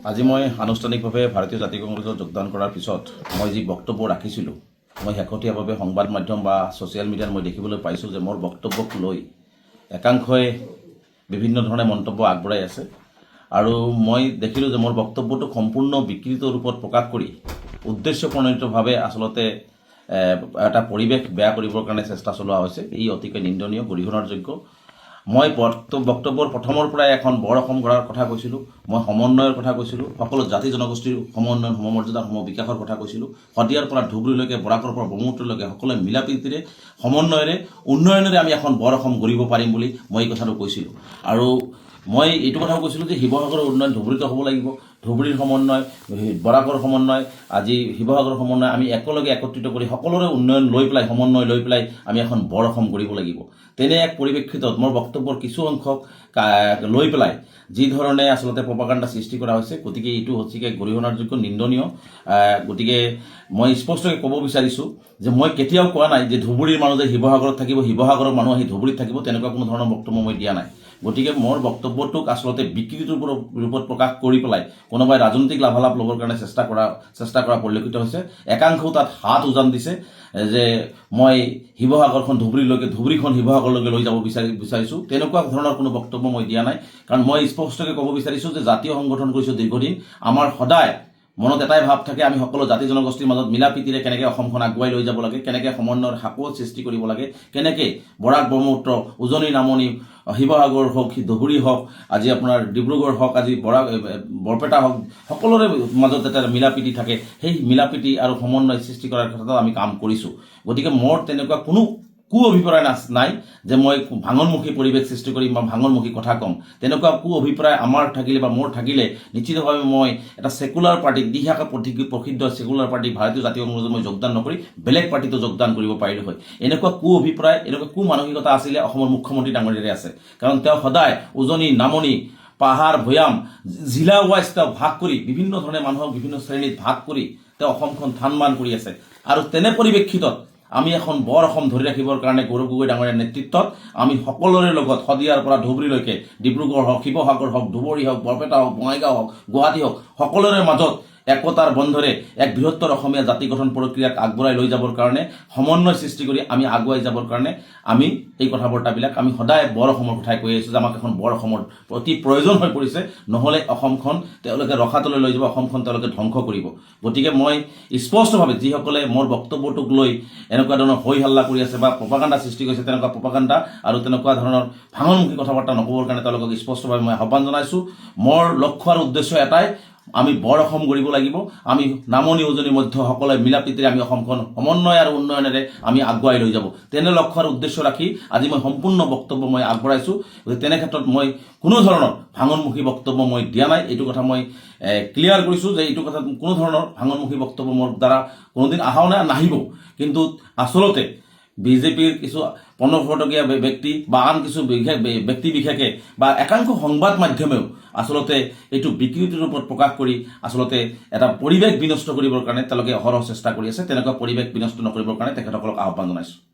আজি মই আনুষ্ঠানিকভাৱে ভাৰতীয় জাতীয় কংগ্ৰেছত যোগদান কৰাৰ পিছত মই যি বক্তব্য ৰাখিছিলোঁ, মই শেহতীয়াভাৱে সংবাদ মাধ্যম বা ছ'চিয়েল মিডিয়াত মই দেখিবলৈ পাইছোঁ যে মোৰ বক্তব্যক লৈ একাংশই বিভিন্ন ধৰণে মন্তব্য আগবঢ়াই আছে। আৰু মই দেখিলোঁ যে মোৰ বক্তব্যটো সম্পূৰ্ণ বিকৃত ৰূপত প্ৰকাশ কৰি উদ্দেশ্যপ্ৰণোদিতভাৱে আচলতে এটা পৰিৱেশ বেয়া কৰিবৰ কাৰণে চেষ্টা চলোৱা হৈছে। ই অতিকৈ নিন্দনীয়, গৰিহণাৰ যোগ্য। মই বক্তব্যৰ প্ৰথমৰ পৰাই এখন বৰ অসম গঢ়াৰ কথা কৈছিলোঁ, মই সমন্বয়ৰ কথা কৈছিলোঁ, সকলো জাতি জনগোষ্ঠীৰ সমন্বয়ন সমমৰ্যাদা সমবিকাশৰ কথা কৈছিলোঁ। শদিয়াৰ পৰা ধুবুৰীলৈকে, বৰাকৰ পৰা ব্ৰহ্মপুত্ৰলৈকে সকলোৱে মিলাপ্ৰীতিৰে সমন্বয়েৰে উন্নয়নেৰে আমি এখন বৰ অসম গঢ়িব পাৰিম বুলি মই এই কথাটো কৈছিলোঁ। আৰু মই এইটো কথাও কৈছিলোঁ যে শিৱসাগৰৰ উন্নয়ন ধুবুৰীতে হ'ব লাগিব। ধুবুৰীৰ সমন্বয়, বৰাকৰ সমন্বয়, আজি শিৱসাগৰৰ সমন্বয় আমি একেলগে একত্ৰিত কৰি সকলোৰে উন্নয়ন লৈ পেলাই, সমন্বয় লৈ পেলাই আমি এখন বৰ অসম গঢ়িব লাগিব। তেনে এক পৰিপ্ৰেক্ষিতত মোৰ বক্তব্যৰ কিছু অংশক লৈ পেলাই যি ধৰণে আচলতে প্ৰপাগাণ্ডা সৃষ্টি কৰা হৈছে, গতিকে এইটো সঁচাকৈ গৰিহণাৰ যোগ্য, নিন্দনীয়। গতিকে মই স্পষ্টকৈ ক'ব বিচাৰিছোঁ যে মই কেতিয়াও কোৱা নাই যে ধুবুৰীৰ মানুহ যে শিৱসাগৰত থাকিব, শিৱসাগৰৰ মানুহ আহি ধুবুৰীত থাকিব, তেনেকুৱা কোনো ধৰণৰ বক্তব্য মই দিয়া নাই। গতিকে মোৰ বক্তব্যটোক আচলতে বিকৃত ৰূপত প্ৰকাশ কৰি পেলাই কোনোবাই ৰাজনৈতিক লাভালাভ ল'বৰ কাৰণে চেষ্টা কৰা পৰিলক্ষিত হৈছে। একাংশও তাত হাত উজান দিছে যে মই শিৱসাগৰখন ধুবুৰীলৈকে, ধুবুৰীখন শিৱসাগৰলৈকে লৈ যাব বিচাৰিছোঁ। তেনেকুৱা ধৰণৰ কোনো বক্তব্য মই দিয়া নাই। কাৰণ মই স্পষ্টকৈ ক'ব বিচাৰিছোঁ যে জাতীয় সংগঠন কৰিছোঁ দীৰ্ঘদিন। আমাৰ সদায় মনত এটাই ভাৱ থাকে, আমি সকলো জাতি জনগোষ্ঠীৰ মাজত মিলাপ্ৰীতিৰে কেনেকৈ অসমখন আগুৱাই লৈ যাব লাগে, কেনেকৈ সমন্বয়ৰ সাঁকোৰ সৃষ্টি কৰিব লাগে, কেনেকৈ বৰাক ব্ৰহ্মপুত্ৰ, উজনি নামনি, শিৱসাগৰ হওক, ধুবুৰী হওক, আজি আপোনাৰ ডিব্ৰুগড় হওক, আজি বৰপেটা হওক, সকলোৰে মাজত এটা মিলাপ্ৰীতি থাকে। সেই মিলাপ্ৰীতি আৰু সমন্বয় সৃষ্টি কৰাৰ ক্ষেত্ৰত আমি কাম কৰিছোঁ। গতিকে মোৰ তেনেকুৱা কোনো অভিপ্ৰায় নাই যে মই ভাঙনমুখী পৰিৱেশ সৃষ্টি কৰিম বা ভাঙনমুখী কথা ক'ম। তেনেকুৱা অভিপ্ৰায় আমাৰ থাকিলে বা মোৰ থাকিলে নিশ্চিতভাৱে মই এটা ছেকুলাৰ পাৰ্টিক, দিশাকে প্ৰসিদ্ধ ছেকুলাৰ পাৰ্টিক, ভাৰতীয় জাতীয় কংগ্ৰেছত মই যোগদান নকৰি বেলেগ পাৰ্টিতো যোগদান কৰিব পাৰিলোঁ হয়। এনেকুৱা অভিপ্ৰায়, এনেকুৱা মানসিকতা আছিলে অসমৰ মুখ্যমন্ত্ৰী ডাঙৰীয়াৰে আছে। কাৰণ তেওঁ সদায় উজনি নামনি, পাহাৰ ভৈয়াম, জিলা ৱাইজ তেওঁ ভাগ কৰি, বিভিন্ন ধৰণে মানুহক বিভিন্ন শ্ৰেণীত ভাগ কৰি তেওঁ অসমখন থান-মান কৰি আছে। আৰু তেনে পৰিপ্ৰেক্ষিতত আমি এখন বৰ অসম ধৰি ৰাখিবৰ কাৰণে গৌৰৱ গগৈ ডাঙৰীয়াৰ নেতৃত্বত আমি সকলোৰে লগত শদিয়াৰ পৰা ধুবুৰীলৈকে, ডিব্ৰুগড় হওক, শিৱসাগৰ হওক, ধুবুৰী হওক, বৰপেটা হওক, বঙাইগাঁও হওক, গুৱাহাটী হওক, সকলোৰে মাজত একতাৰ বন্ধৰে এক বৃহত্তৰ অসমীয়া জাতি গঠন প্ৰক্ৰিয়াক আগবঢ়াই লৈ যাবৰ কাৰণে, সমন্বয় সৃষ্টি কৰি আমি আগুৱাই যাবৰ কাৰণে আমি এই কথা বাৰ্তাবিলাক আমি সদায় বৰ অসমৰ কথাই কৈ আহিছোঁ যে আমাক এখন বৰ অসমৰ অতি প্ৰয়োজন হৈ পৰিছে। নহ'লে অসমখন তেওঁলোকে ৰখাতলৈ লৈ যাব, অসমখন তেওঁলোকে ধ্বংস কৰিব। গতিকে মই স্পষ্টভাৱে যিসকলে মোৰ বক্তব্যটোক লৈ এনেকুৱা ধৰণৰ হৈ হাল্লা কৰি আছে বা প্ৰপাগাণ্ডা সৃষ্টি কৰিছে, তেনেকুৱা প্ৰপাগাণ্ডা আৰু তেনেকুৱা ধৰণৰ ভাঙনমুখী কথা বাৰ্তা নক'বৰ কাৰণে তেওঁলোকক স্পষ্টভাৱে মই আহ্বান জনাইছোঁ। মোৰ লক্ষ্য আৰু উদ্দেশ্য এটাই, আমি বৰ অসম গঢ়িব লাগিব। আমি নামনি উজনি মধ্য সকলোৱে মিলাপ্ৰীতিৰে আমি অসমখন সমন্বয় আৰু উন্নয়নেৰে আমি আগুৱাই লৈ যাব। তেনে লক্ষ্য আৰু উদ্দেশ্য ৰাখি আজি মই সম্পূৰ্ণ বক্তব্য মই আগবঢ়াইছোঁ। গতিকে তেনে ক্ষেত্ৰত মই কোনো ধৰণৰ ভাঙনমুখী বক্তব্য মই দিয়া নাই। এইটো কথা মই ক্লিয়াৰ কৰিছোঁ যে এইটো কথাত কোনো ধৰণৰ ভাঙনমুখী বক্তব্য মোৰ দ্বাৰা কোনোদিন আহাও নাই, নাহিবও। কিন্তু আচলতে বিজেপিৰ কিছু 15-টকীয়া ব্যক্তি বা আন কিছু ব্যক্তি বিশেষে বা একাংশ সংবাদ মাধ্যমেও আচলতে এইটো বিকৃতি ৰূপত প্ৰকাশ কৰি আচলতে এটা পৰিৱেশ বিনষ্ট কৰিবৰ কাৰণে তেওঁলোকে অহৰহ চেষ্টা কৰি আছে। তেনেকুৱা পৰিৱেশ বিনষ্ট নকৰিবৰ কাৰণে তেখেতসকলক আহ্বান জনাইছোঁ।